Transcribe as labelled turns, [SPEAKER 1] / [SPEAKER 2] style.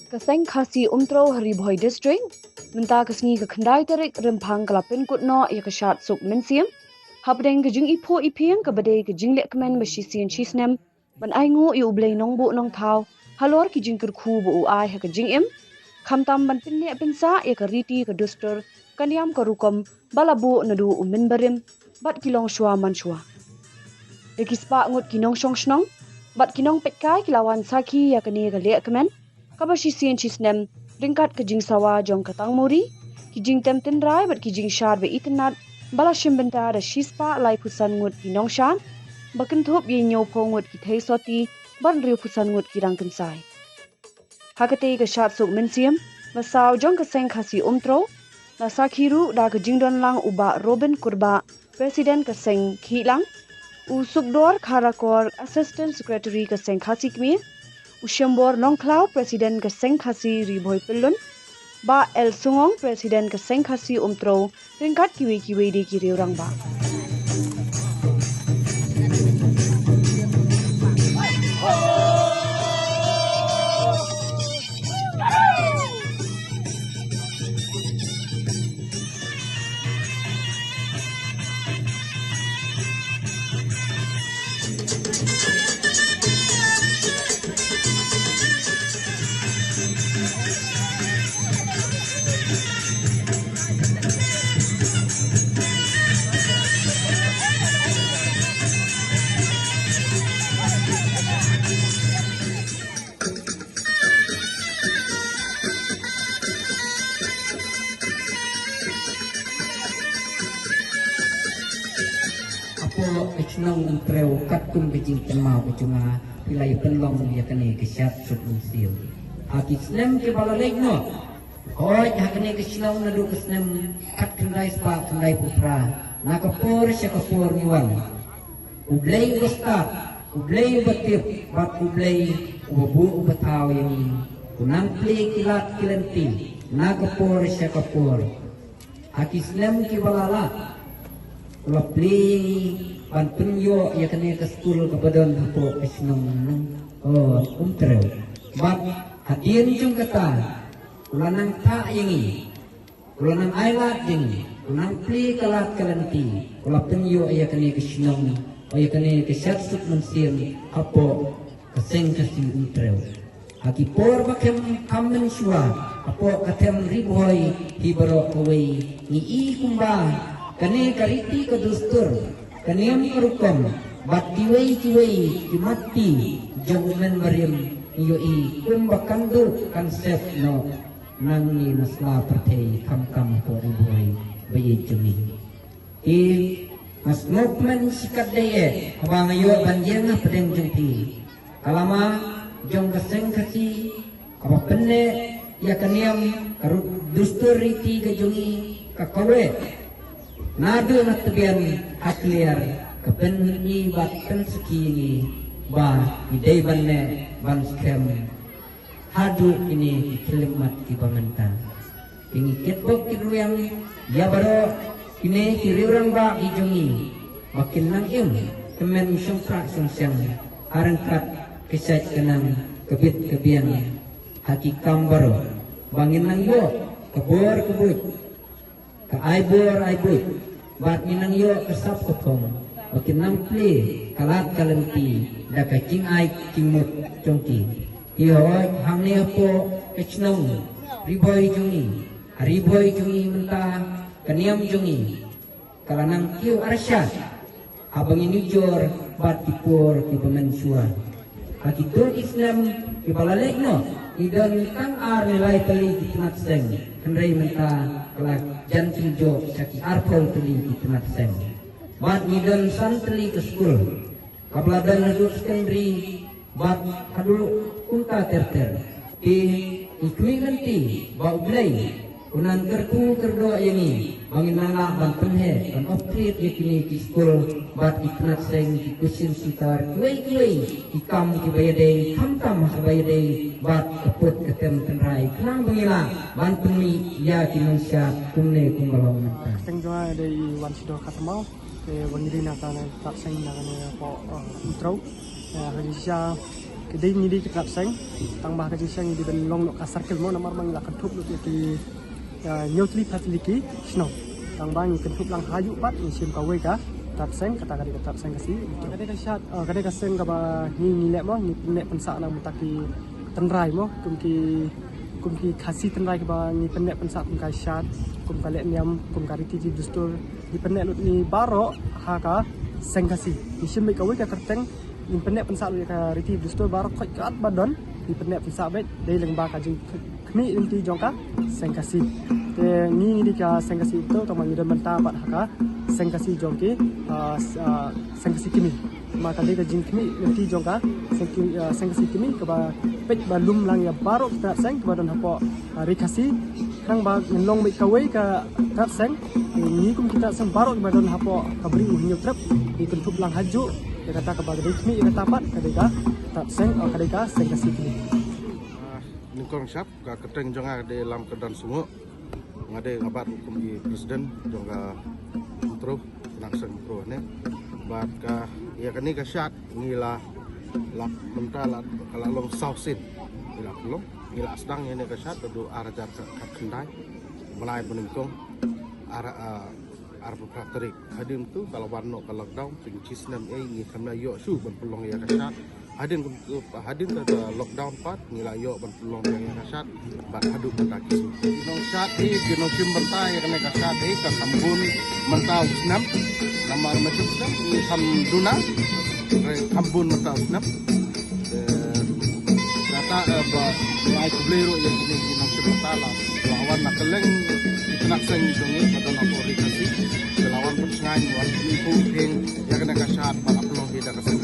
[SPEAKER 1] Kaseng khasi umtro hari boy district menta kasngi ke kendai terik rempang kelapin kutno ia kesat suk mensiam habdeng ke jing ipo ipiang ke badai ke jing lek kemen besisian chisnem ban aingu iu blei nong bu nong thau halor ki jing kerkhu bu ai ha ke jing im khamtam ban pinne pinsa ia ke riti ke duster kaniam ke rukom balabu nadu umin barim bat kilong shwa man shwa dekispa ngut kinong shong shnong bat kinong petkai kilawan saki ya ke ni ke lek kemen kabashi sien chisnem ringkat ke jing sawa jong katang muri ki jing tem tin rai bat ki jing shar be itnat bala shimbenta da shispa lai pusan ngut ki nongshan bakin thop ye nyo phongut ki thei soti ban riu pusan ngut ki rang kinsai hakate ke shat suk mensiam masaw jong ka seng khasi umtro na sakhiru da ke jing don lang uba robin kurba president ka seng khilang u sukdor kharakor assistant secretary ka seng khasi kmi Ushambor Nongklau Presiden ke Sengkhasi Riboy Pelun ba El Sungong Presiden ke Sengkhasi Umtro ringkat kiwi-kiwi di kiri orang ba.
[SPEAKER 2] Nong umtreu katum bijing temau kecunga pilai penlong ya kene kesyat sub musil hati snem ke balalekno hoi hakene keslong nadu kesnem kat kendai spa kendai pupra nakapur syakapur niwan ublei gostat ublei batip bat ublei ubu ubatau yani kunang pli kilat kilenti nakapur syakapur hati snem ke balala lapli Pantun yo ya kene ke school kepadon hapo kesnong umtreu bab hadian jung kata ulanang ta yangi ulanang ailat yangi ulanang pli kalat kalanti ulapun yo ya kene kesnong ya kene ke syatsut mensin hapo keseng kasi umtreu haki por bakem kamen shwa hapo katem riboy hibaro away ni I kumba kene kariti kedustur kaniam kerukom bat kiwai kimati jangan marim yoi kumbakandu konsep no nangi nasla pertei kam ko riboy bayi jumi I mas movement sikat daye abang ayo banjena pedeng jumpi kalama jong keseng kasi apa penne ya kaniam karut dustur riti kejungi kakawe nadu natbian akliar kepenni batkan sekini ba idei banne ban skem hadu ini kelimat di bangantan ini kitbok kiruyang ya baro ini kirurang ba ijungi makin nang im temen sungkrak sungsyang arangkat kesat kenang kebit kebian hakikam baro bangin nang yo kebor kebut ke aibur bat minang yo kesap kopong makin nang pli kalat kalenti da kacing ai kimut congki iyo hang ne po kecnong riboy jungi menta kaniam jungi kalanang kiu arsya abang ini jor bat tipur ki pemensua akitul Islam ki balalekno idan kang ar nilai teli ki tinat seng henrei menta kelak jantung jo saki arpol teli ki tinat seng bat idan san teli ke skul kabladan nadut sekendri bat kadulu kunta terter ikmi nanti bau blay unan kerku kerdoa yani bangin nanga ban penhe ban oprit yakini ki skul bat iknat seng ki kusin sitar kuai ikam ki bayade kam sabayade bat keput ketem tenrai kenang bangila ban pemi ya ki manusia kumne kumbalong nanta
[SPEAKER 3] seng joa dari wan sido katamau ke wangiri na kana tak seng na kana po utrau Haji Syah kedai ni di ketat seng tambah Haji Syah ni di ben long nok kasar kelmo namar mang la kentup lu di nyotli fasiliki snow tambah ni kentup lang hayu pat ni sim ka we ka tat seng kata kali ketat seng kasi kadai ka syat kadai ka seng ka ba ni lek mo ni nek pensa na mutaki tenrai mo kumki khasi tenrai ka ba ni penek pensa kum ka syat kum ka lek niam kum ka riti di dustur di penek lut ni baro ha ka seng kasi ni sim ka we ka kerteng ni penek pensa lu ka riti dustur baro khoi kat badon ni penek pensa bet dei leng ba ka jing kmi inti jongka seng kasi te ni di ka seng kasi to to mang idan menta pat ha ka seng kasi jongki seng kasi kimi maka dia jing kimi inti jongka seng kasi kimi ka ba pet ba lum lang ya baro ka seng ka badon hapo rikasi kang ba ngelong mi ka we ka tat seng ni kum kita seng baro ka badon hapo ka bri unyu trep di kentup lang haju dia kata ka ba kimi ka tapat ka deka tat seng ka deka seng kasi kimi
[SPEAKER 4] Ningkong siap ka keteng jonga de lam kedan semua ngade ngabat hukum di presiden jonga intro nak seng pro ne bat ka ya kani ka syat ngila lap mentala kala long sausin ngila long ngila sedang ne ka syat do arajar ka kendai mulai meningkong ara prakterik hadim tu kalau warno kalau lockdown pengcis 6A ni kena yo su ban pelong ya ka syat hadin ke lockdown pat nilai yo ban pelong yang kasat bat haduk mentaki nong syat di nong sim bentai yang kena kasat ka kambun mentau snap nama macam snap ni hamduna kambun mentau snap data ba mulai kublero yang ini nong sim betala lawan nak keleng nak seng jongi padon apori kasi lawan pun sengai wan ni pung yang kena kasat bat pelong dia kasat